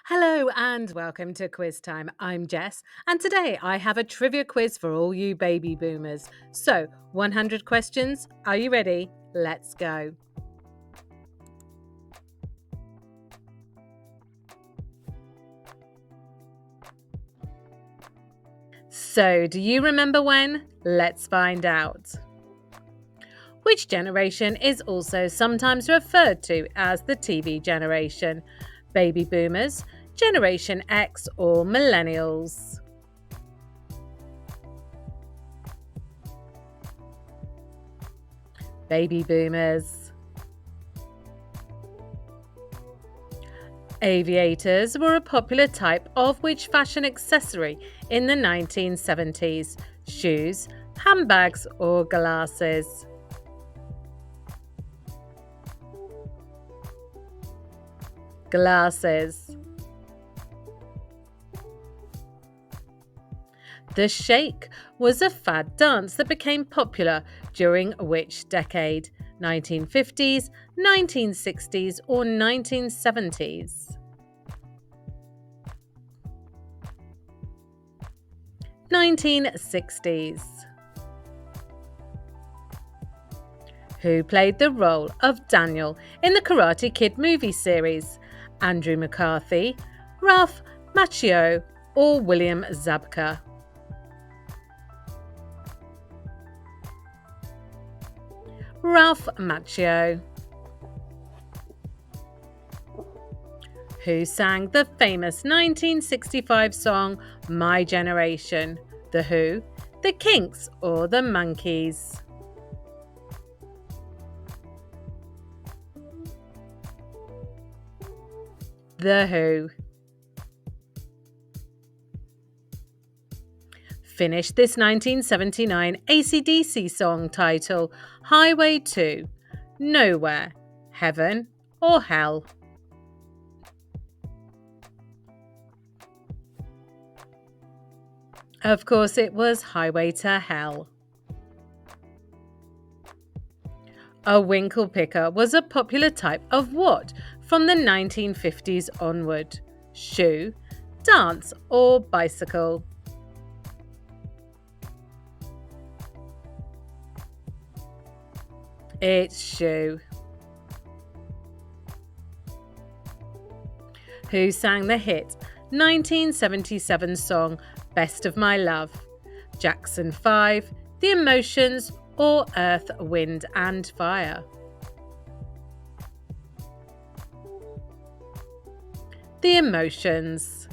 Hello and welcome to Quiz Time. I'm Jess, and today I have a trivia quiz for all you baby boomers. So, 100 questions. Are you ready? Let's go. So, do you remember when? Let's find out. Which generation is also sometimes referred to as the TV generation? Baby boomers, Generation X, or millennials? Baby boomers. Aviators were a popular type of which fashion accessory in the 1970s? Shoes, handbags, or glasses? Glasses. The shake was a fad dance that became popular during which decade? 1950s, 1960s, or 1970s? 1960s. Who played the role of Daniel in the Karate Kid movie series? Andrew McCarthy, Ralph Macchio, or William Zabka? Ralph Macchio. Who sang the famous 1965 song My Generation? The Who, the Kinks, or the Monkees? The Who. Finished this 1979 AC/DC song title Highway to Nowhere, Heaven, or Hell? Of course, it was Highway to Hell. A winkle picker was a popular type of what from the 1950s onward? Shoe, dance, or bicycle? It's shoe. Who sang the hit 1977 song Best of My Love? Jackson 5, The Emotions, or Earth, Wind and Fire? The Emotions.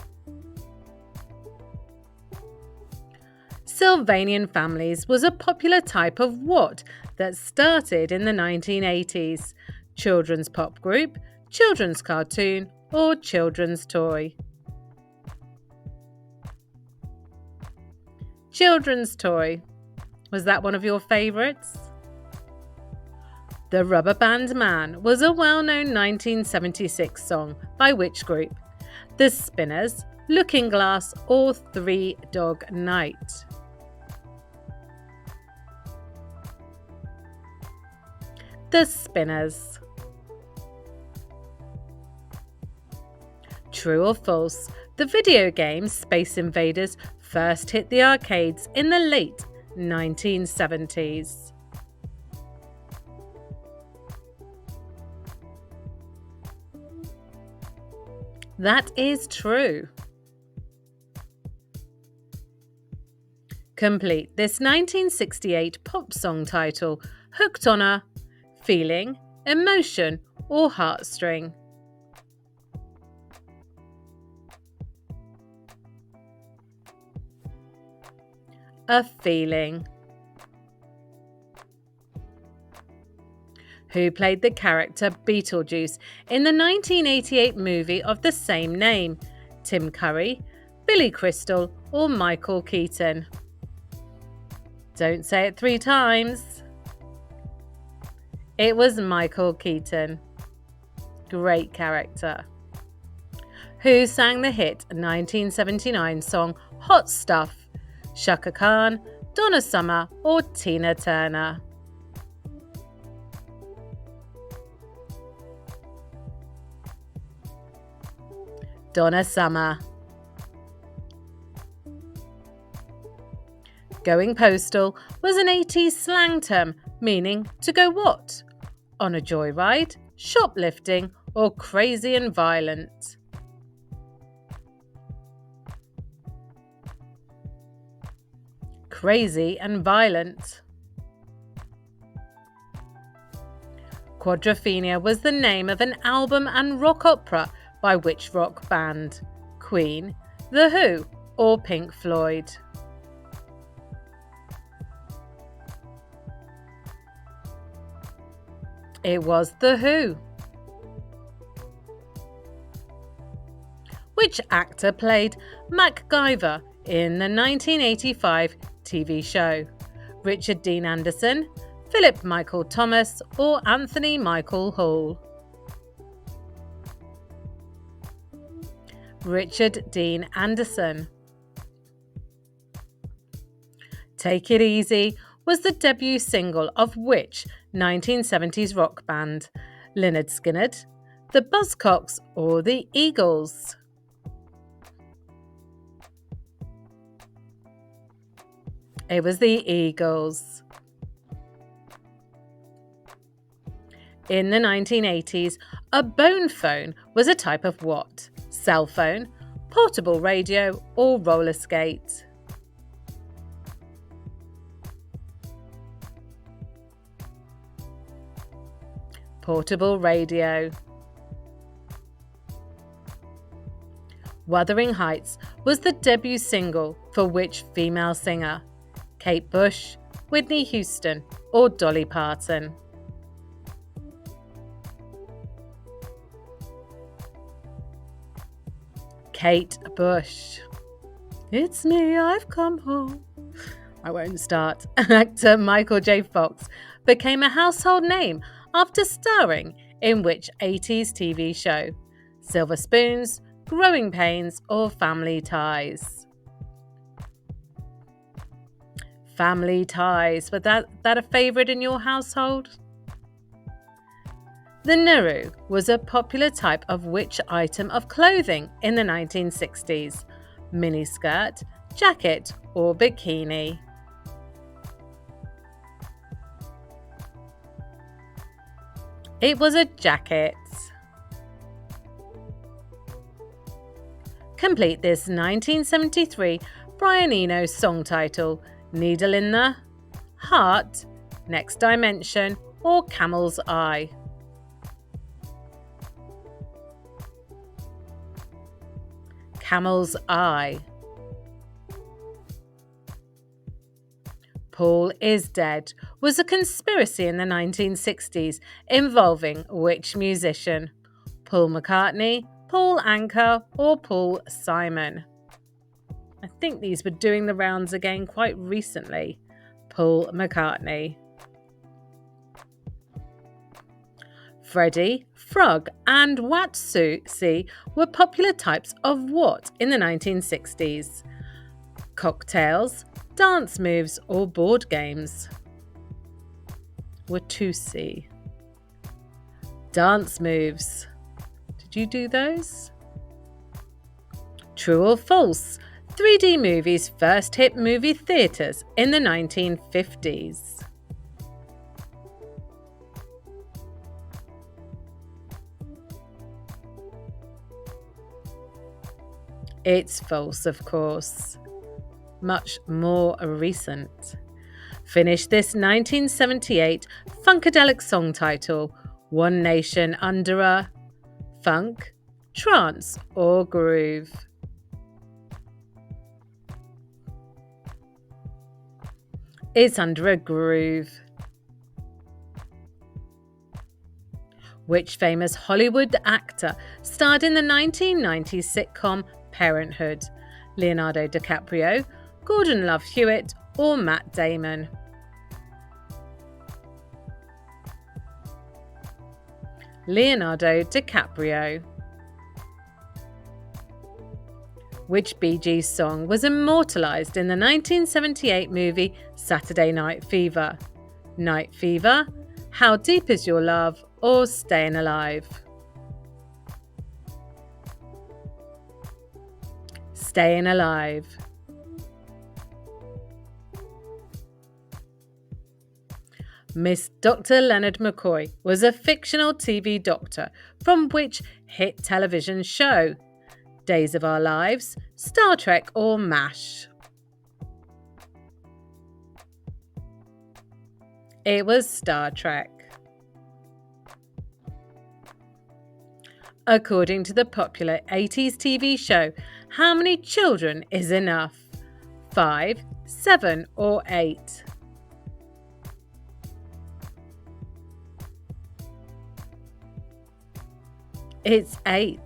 Sylvanian Families was a popular type of what that started in the 1980s? Children's pop group, children's cartoon, or children's toy? Children's toy. Was that one of your favourites? The Rubber Band Man was a well-known 1976 song by which group? The Spinners, Looking Glass, or Three Dog Night? The Spinners. True or false? The video game Space Invaders first hit the arcades in the late 1970s. That is true. Complete this 1968 pop song title. Hooked on a feeling, emotion, or heartstring? A feeling. Who played the character Beetlejuice in the 1988 movie of the same name? Tim Curry, Billy Crystal, or Michael Keaton? Don't say it 3 times. It was Michael Keaton. Great character. Who sang the hit 1979 song Hot Stuff? Shaka Khan, Donna Summer, or Tina Turner? Donna Summer. Going postal was an 80s slang term meaning to go what? On a joyride, shoplifting, or crazy and violent? Crazy and violent. Quadrophenia was the name of an album and rock opera by which rock band? Queen, The Who, or Pink Floyd? It was The Who. Which actor played MacGyver in the 1985 TV show? Richard Dean Anderson, Philip Michael Thomas, or Anthony Michael Hall? Richard Dean Anderson. Take It Easy was the debut single of which 1970s rock band? Lynyrd Skynyrd, the Buzzcocks, or the Eagles? It was the Eagles. In the 1980s, a bone phone was a type of what? Cell phone, portable radio, or roller skate? Portable radio. Wuthering Heights was the debut single for which female singer? Kate Bush, Whitney Houston, or Dolly Parton? Kate Bush. It's me, I've come home. I won't start. Actor Michael J. Fox became a household name after starring in which 80s TV show? Silver Spoons, Growing Pains, or Family Ties? Family Ties. Was that a favourite in your household? The Nuru was a popular type of which item of clothing in the 1960s? Miniskirt, jacket, or bikini? It was a jacket. Complete this 1973 Brian Eno song title: Needle in the Heart, Next Dimension, or Camel's Eye? Camel's Eye. Paul is Dead was a conspiracy in the 1960s involving which musician? Paul McCartney, Paul Anka, or Paul Simon? I think these were doing the rounds again quite recently. Paul McCartney. Freddy, Frog, and Watsusi were popular types of what in the 1960s? Cocktails, dance moves, or board games? Watusi. Dance moves. Did you do those? True or false? 3D movies first hit movie theatres in the 1950s. It's false, of course. Much more recent. Finish this 1978 Funkadelic song title: One Nation Under a Funk, Trance, or Groove? It's under a groove. Which famous Hollywood actor starred in the 1990s sitcom Parenthood? Leonardo DiCaprio, Gordon Love Hewitt, or Matt Damon? Leonardo DiCaprio. Which Bee Gees song was immortalised in the 1978 movie Saturday Night Fever? Night Fever, How Deep Is Your Love, or Staying Alive? Staying Alive. Miss Dr. Leonard McCoy was a fictional TV doctor from which hit television show? Days of Our Lives, Star Trek, or MASH? It was Star Trek. According to the popular 80s TV show, how many children is enough? 5, 7, or 8? It's 8.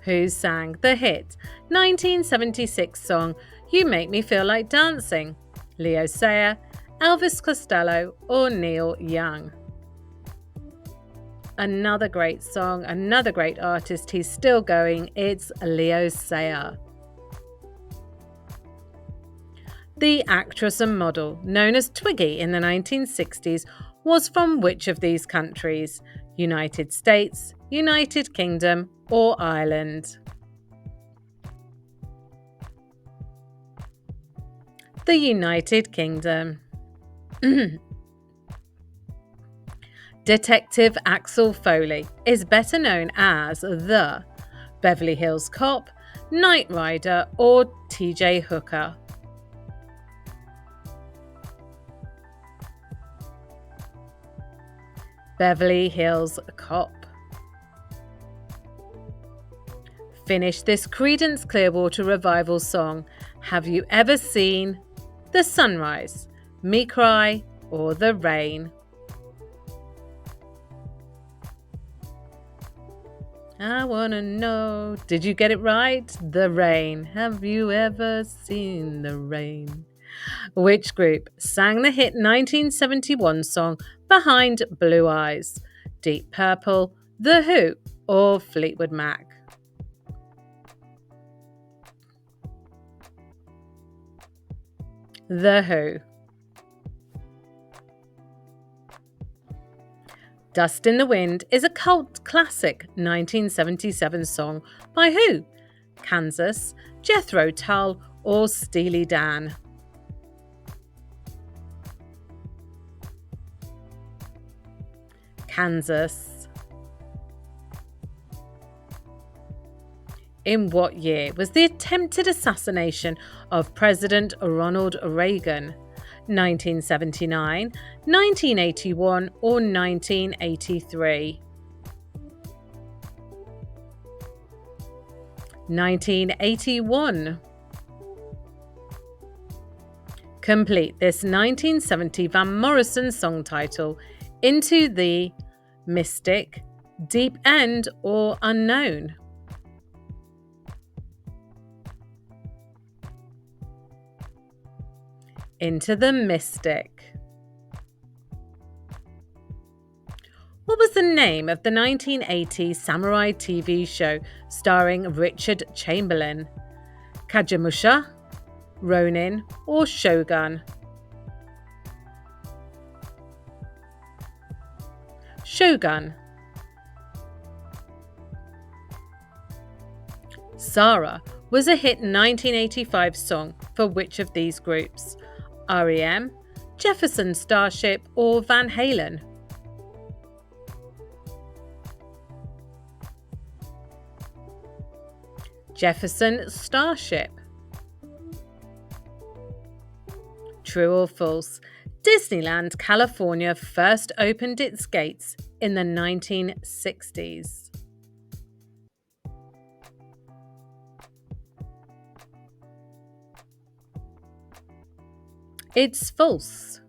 Who sang the hit 1976 song You Make Me Feel Like Dancing? Leo Sayer, Elvis Costello, or Neil Young? Another great song, another great artist. He's still going. It's Leo Sayer. The actress and model known as Twiggy in the 1960s was from which of these countries? United States, United Kingdom, or Ireland? The United Kingdom. Detective Axel Foley is better known as the Beverly Hills Cop, Knight Rider, or TJ Hooker. Beverly Hills Cop. Finish this Creedence Clearwater Revival song. Have you ever seen the sunrise, me cry, or the rain? I wanna know, did you get it right? The rain. Have you ever seen the rain? Which group sang the hit 1971 song Behind Blue Eyes? Deep Purple, The Who, or Fleetwood Mac? The Who. Dust in the Wind is a cult classic 1977 song by who? Kansas, Jethro Tull, or Steely Dan? Kansas. In what year was the attempted assassination of President Ronald Reagan? 1979, 1981, or 1983? 1981. Complete this 1970 Van Morrison song title into the Mystic, Deep End, or Unknown? Into the Mystic. What was the name of the 1980 samurai TV show starring Richard Chamberlain? Kagemusha, Ronin, or Shogun? Shogun. Sarah was a hit 1985 song for which of these groups? REM, Jefferson Starship, or Van Halen? Jefferson Starship. True or false? Disneyland California first opened its gates in the 1960s. It's false.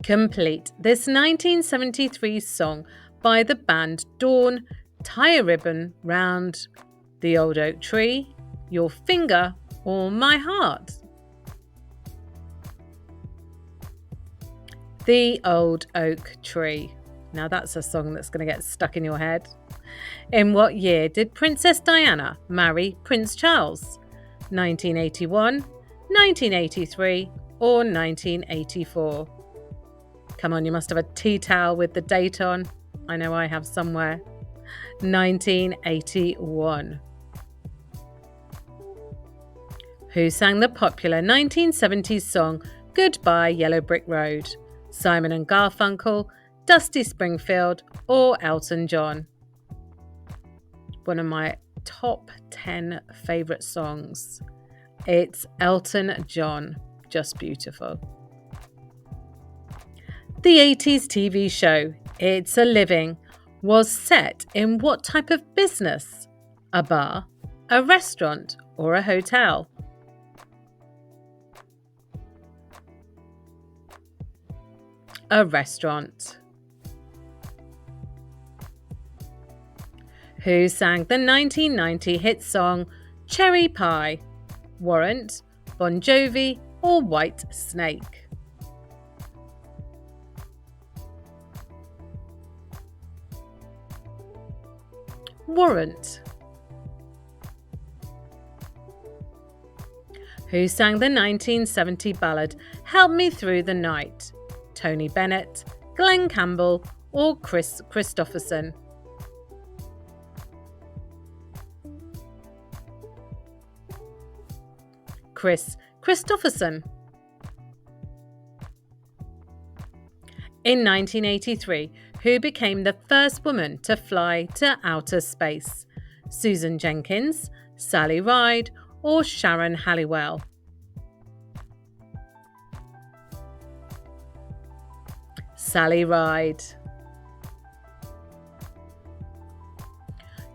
Complete this 1973 song by the band Dawn, Tie a Ribbon Round the Old Oak Tree, Your Finger, or My Heart? The Old Oak Tree. Now that's a song that's going to get stuck in your head. In what year did Princess Diana marry Prince Charles? 1981, 1983, or 1984? Come on, you must have a tea towel with the date on. I know I have somewhere. 1981. Who sang the popular 1970s song Goodbye Yellow Brick Road? Simon and Garfunkel, Dusty Springfield, or Elton John? One of my top 10 favourite songs. It's Elton John. Just beautiful. The 80s TV show It's a Living was set in what type of business? A bar, a restaurant, or a hotel? A restaurant. Who sang the 1990 hit song Cherry Pie? Warrant, Bon Jovi, or White Snake? Warrant. Who sang the 1970 ballad Help Me Through the Night? Tony Bennett, Glenn Campbell, or Chris Christopherson? Chris Christopherson. In 1983, who became the first woman to fly to outer space? Susan Jenkins, Sally Ride, or Sharon Halliwell? Sally Ride.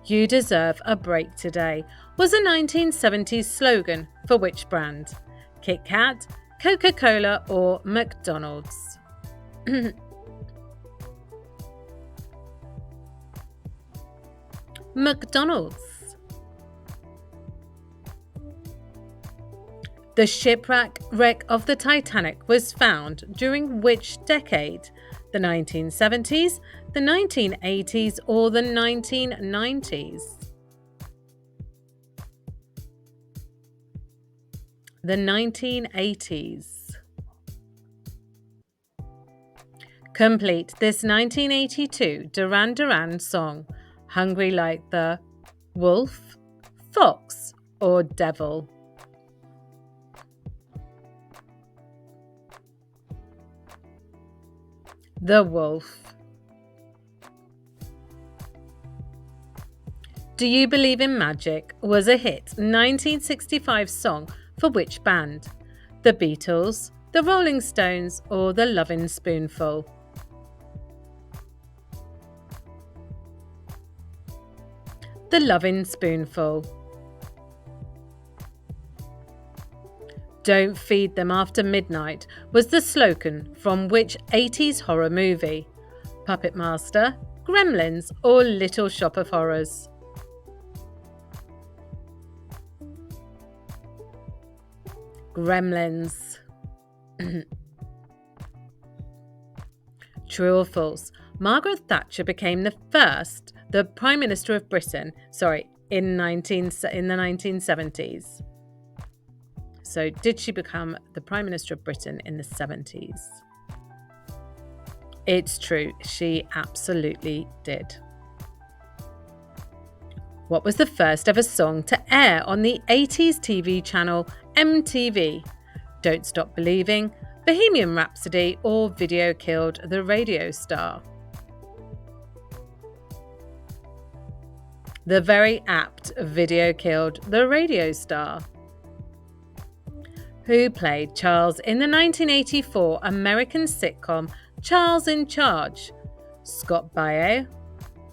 You deserve a break today was a 1970s slogan for which brand? Kit Kat, Coca-Cola, or McDonald's? McDonald's. The shipwreck of the Titanic was found during which decade? The 1970s, the 1980s, or the 1990s? The 1980s. Complete this 1982 Duran Duran song, Hungry Like the Wolf, Fox, or Devil? The Wolf. Do You Believe in Magic was a hit 1965 song for which band? The Beatles, the Rolling Stones, or the Lovin' Spoonful? The Lovin' Spoonful. Don't Feed Them After Midnight was the slogan from which 80s horror movie? Puppet Master, Gremlins, or Little Shop of Horrors? Gremlins. True or false? Margaret Thatcher became the Prime Minister of Britain, in the 1970s. So did she become the Prime Minister of Britain in the 70s? It's true, she absolutely did. What was the first ever song to air on the 80s TV channel MTV? Don't Stop Believing, Bohemian Rhapsody, or Video Killed the Radio Star? The very apt Video Killed the Radio Star. Who played Charles in the 1984 American sitcom Charles in Charge? Scott Baio,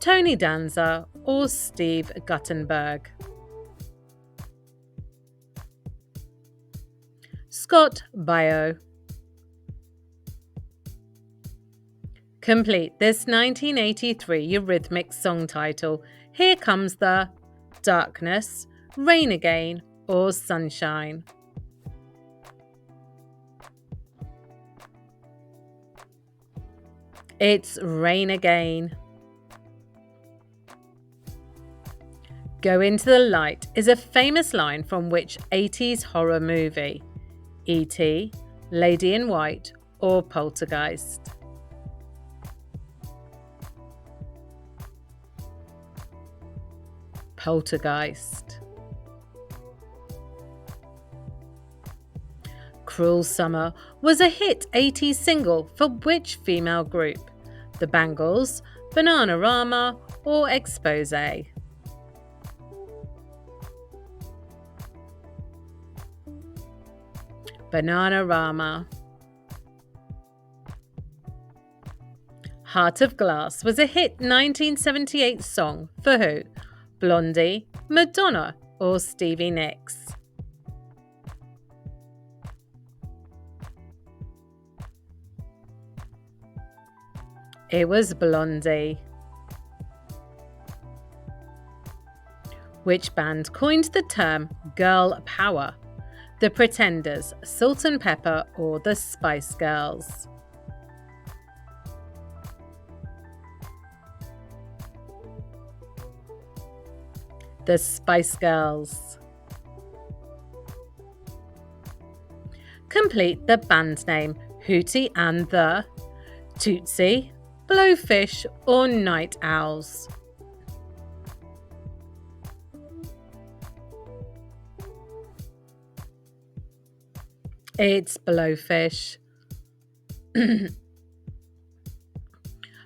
Tony Danza, or Steve Guttenberg? Scott Baio. Complete this 1983 Eurythmics song title. Here Comes the Darkness, Rain Again, or Sunshine? It's Rain Again. Go Into the Light is a famous line from which 80s horror movie? E.T., Lady in White, or Poltergeist? Poltergeist. Cruel Summer was a hit 80s single for which female group? The Bangles, Bananarama, or Expose? Bananarama. Heart of Glass was a hit 1978 song for who? Blondie, Madonna, or Stevie Nicks? It was Blondie. Which band coined the term girl power? The Pretenders, Salt and Pepper, or the Spice Girls? The Spice Girls. Complete the band name Hootie and the Tootsie, Blowfish, or Night Owls? It's Blowfish.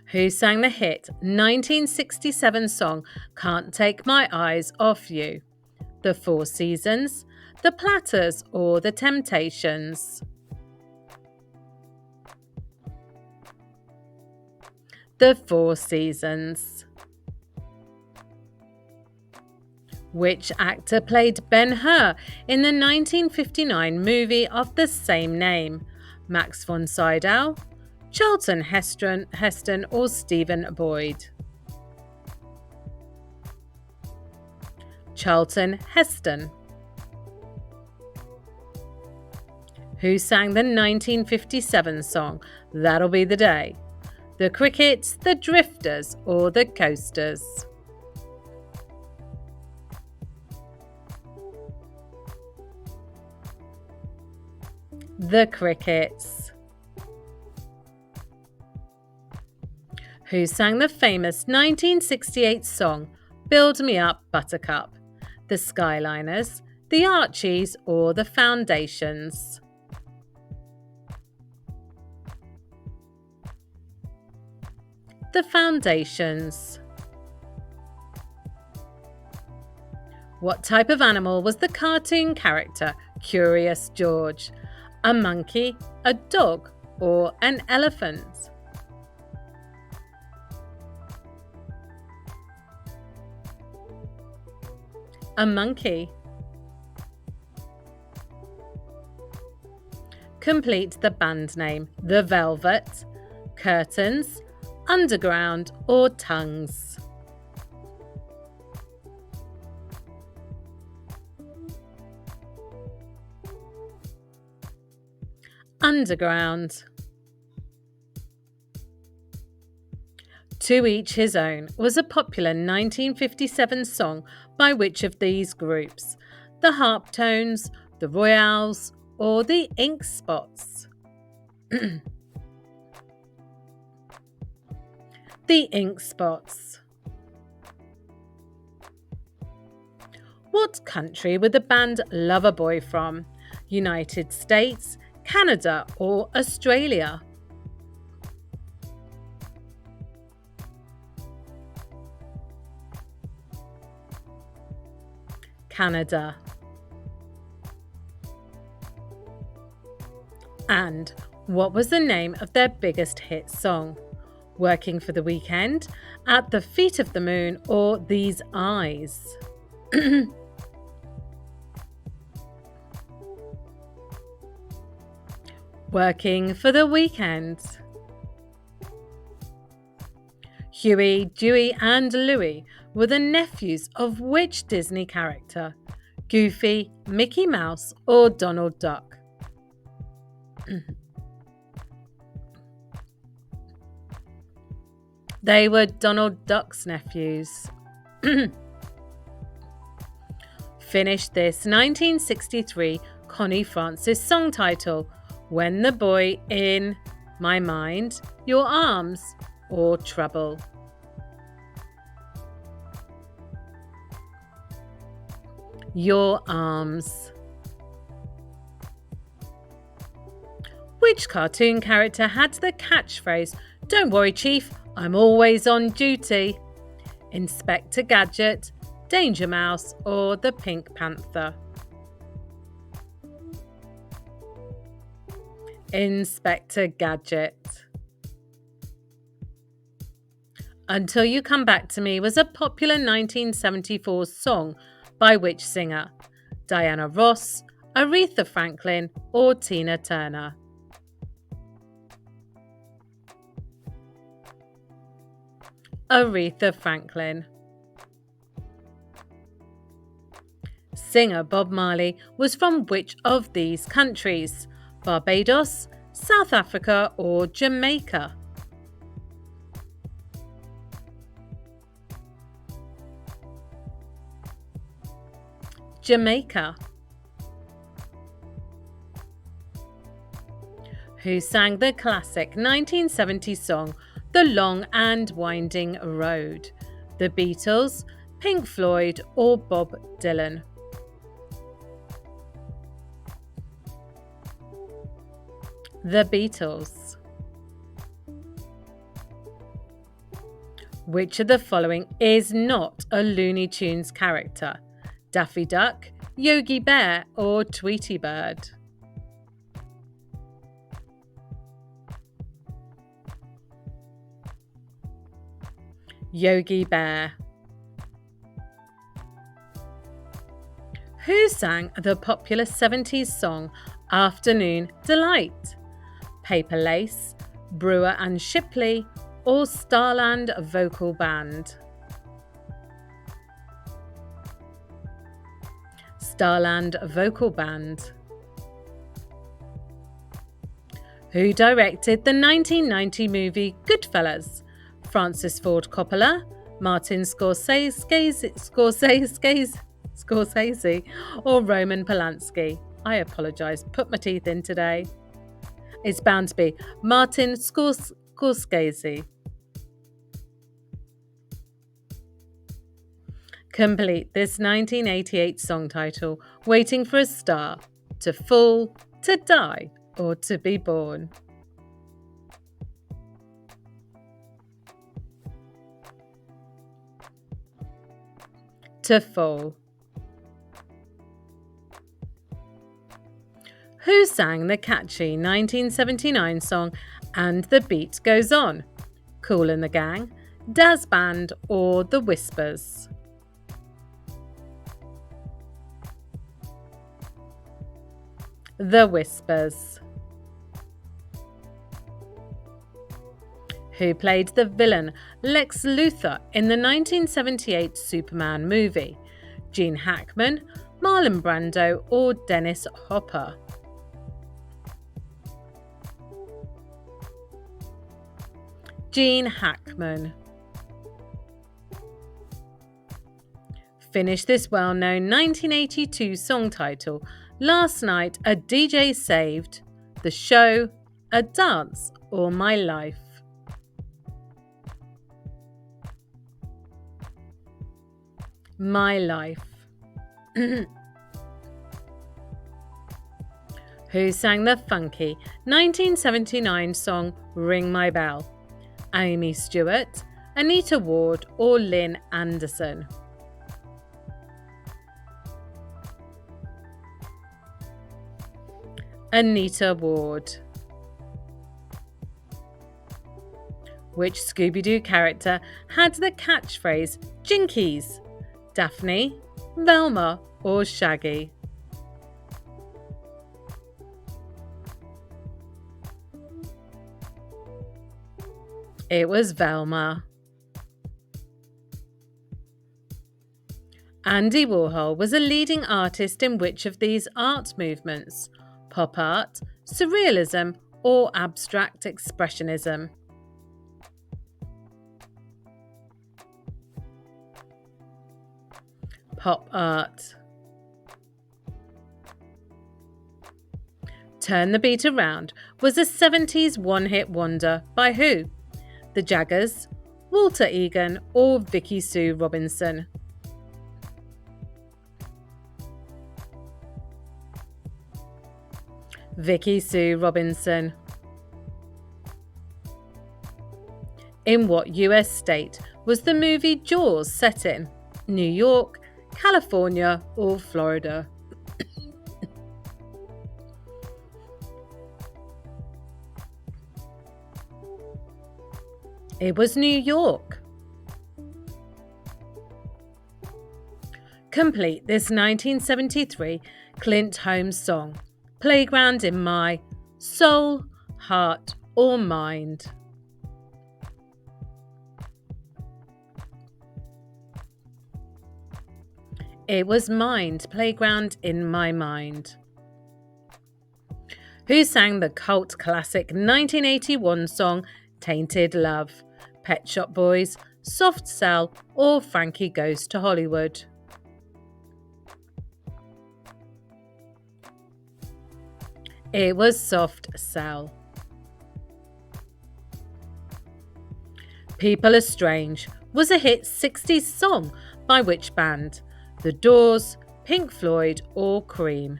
Who sang the hit 1967 song Can't Take My Eyes Off You? The Four Seasons, the Platters, or the Temptations? The Four Seasons. Which actor played Ben-Hur in the 1959 movie of the same name? Max von Sydow, Charlton Heston, or Stephen Boyd? Charlton Heston. Who sang the 1957 song That'll Be the Day? The Crickets, the Drifters, or the Coasters? The Crickets. Who sang the famous 1968 song Build Me Up, Buttercup? The Skyliners, the Archies, or the Foundations? The Foundations. What type of animal was the cartoon character Curious George? A monkey, a dog, or an elephant? A monkey. Complete the band name The Velvet, Curtains, Underground, or Tongues? Underground. To Each His Own was a popular 1957 song by which of these groups? The Harptones, the Royals, or the Ink Spots? The Ink Spots. What country were the band Loverboy from? United States, Canada, or Australia? Canada. And what was the name of their biggest hit song? Working for the Weekend, At the Feet of the Moon, or These Eyes? Working for the Weekend. Huey, Dewey, and Louie were the nephews of which Disney character? Goofy, Mickey Mouse, or Donald Duck? They were Donald Duck's nephews. Finish this 1963 Connie Francis song title. When the Boy in My Mind, Your Arms, or Trouble? Your arms. Which cartoon character had the catchphrase, "Don't worry, Chief, I'm always on duty"? Inspector Gadget, Danger Mouse, or the Pink Panther? Inspector Gadget. Until You Come Back to Me was a popular 1974 song by which singer? Diana Ross, Aretha Franklin, or Tina Turner? Aretha Franklin. Singer Bob Marley was from which of these countries? Barbados, South Africa, or Jamaica? Jamaica. Who sang the classic 1970 song The Long and Winding Road? The Beatles, Pink Floyd, or Bob Dylan? The Beatles. Which of the following is not a Looney Tunes character? Daffy Duck, Yogi Bear, or Tweety Bird? Yogi Bear. Who sang the popular 70s song Afternoon Delight? Paper Lace, Brewer and Shipley, or Starland Vocal Band? Starland Vocal Band. Who directed the 1990 movie Goodfellas? Francis Ford Coppola, Martin Scorsese, or Roman Polanski? I apologise, put my teeth in today. It's bound to be Martin Scorsese. Complete this 1988 song title, Waiting for a Star, To Fall, To Die, or To Be Born? To Fall. Who sang the catchy 1979 song And the Beat Goes On? Kool and the Gang, Daz Band, or The Whispers? The Whispers. Who played the villain Lex Luthor in the 1978 Superman movie? Gene Hackman, Marlon Brando, or Dennis Hopper? Gene Hackman. Finish this well-known 1982 song title, Last Night a DJ Saved, The Show, A Dance, or My Life? My Life. Who sang the funky 1979 song Ring My Bell? Amy Stewart, Anita Ward, or Lynn Anderson? Anita Ward. Which Scooby-Doo character had the catchphrase Jinkies? Daphne, Velma, or Shaggy? It was Velma. Andy Warhol was a leading artist in which of these art movements? Pop art, surrealism, or abstract expressionism? Pop art. Turn the Beat Around was a 70s one-hit wonder by who? The Jaggers, Walter Egan, or Vicky Sue Robinson? Vicky Sue Robinson. In what US state was the movie Jaws set in? New York, California, or Florida? It was New York. Complete this 1973 Clint Holmes song, Playground in My Soul, Heart, or Mind. It was Mind, Playground in My Mind. Who sang the cult classic 1981 song Tainted Love? Pet Shop Boys, Soft Cell, or Frankie Goes to Hollywood? It was Soft Cell. People Are Strange was a hit 60s song by which band? The Doors, Pink Floyd, or Cream?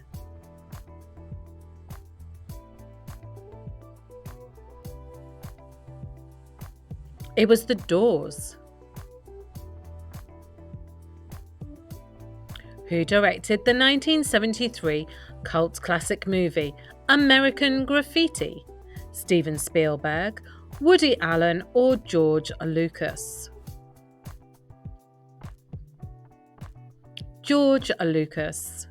It was The Doors. Who directed the 1973 cult classic movie American Graffiti? Steven Spielberg, Woody Allen, or George Lucas? George Lucas.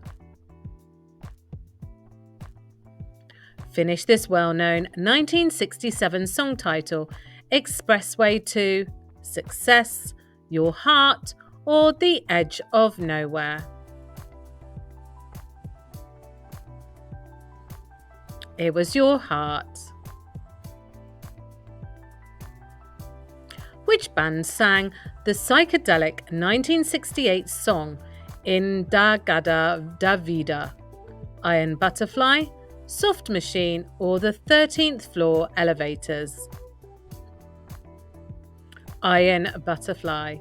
Finish this well-known 1967 song title, Expressway to Success, Your Heart, or The Edge of Nowhere? It was Your Heart. Which band sang the psychedelic 1968 song In Da Gada Da Vida? Iron Butterfly, Soft Machine, or the 13th Floor Elevators? Iron Butterfly.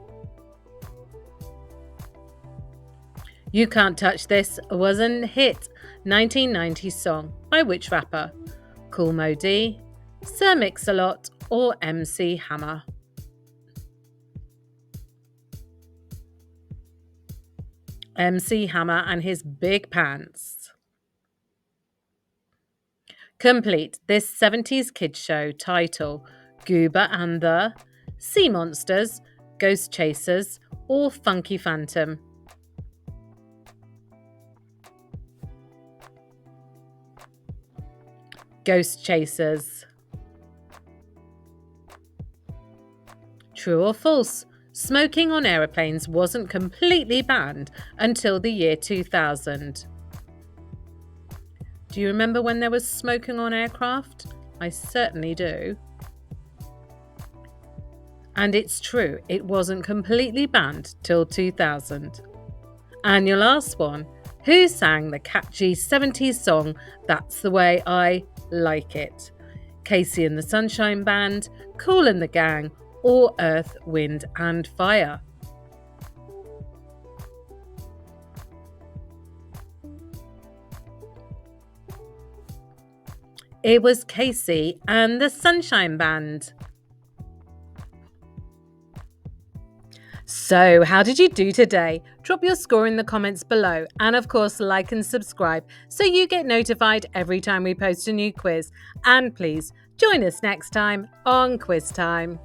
You Can't Touch This was a hit 1990 song by which rapper? Kool Moe Dee, Sir Mix-a-Lot, or MC Hammer? MC Hammer and his big pants. Complete this 70s kids show title, Goober and the Sea Monsters, Ghost Chasers, or Funky Phantom? Ghost Chasers. True or false? Smoking on aeroplanes wasn't completely banned until the year 2000. Do you remember when there was smoking on aircraft? I certainly do. And it's true, it wasn't completely banned till 2000. And your last one, who sang the catchy 70s song That's the Way I Like It? Casey and the Sunshine Band, Kool and the Gang, or Earth, Wind and Fire? It was Casey and the Sunshine Band. So, how did you do today? Drop your score in the comments below, and of course, like and subscribe so you get notified every time we post a new quiz. And please join us next time on Quiz Time.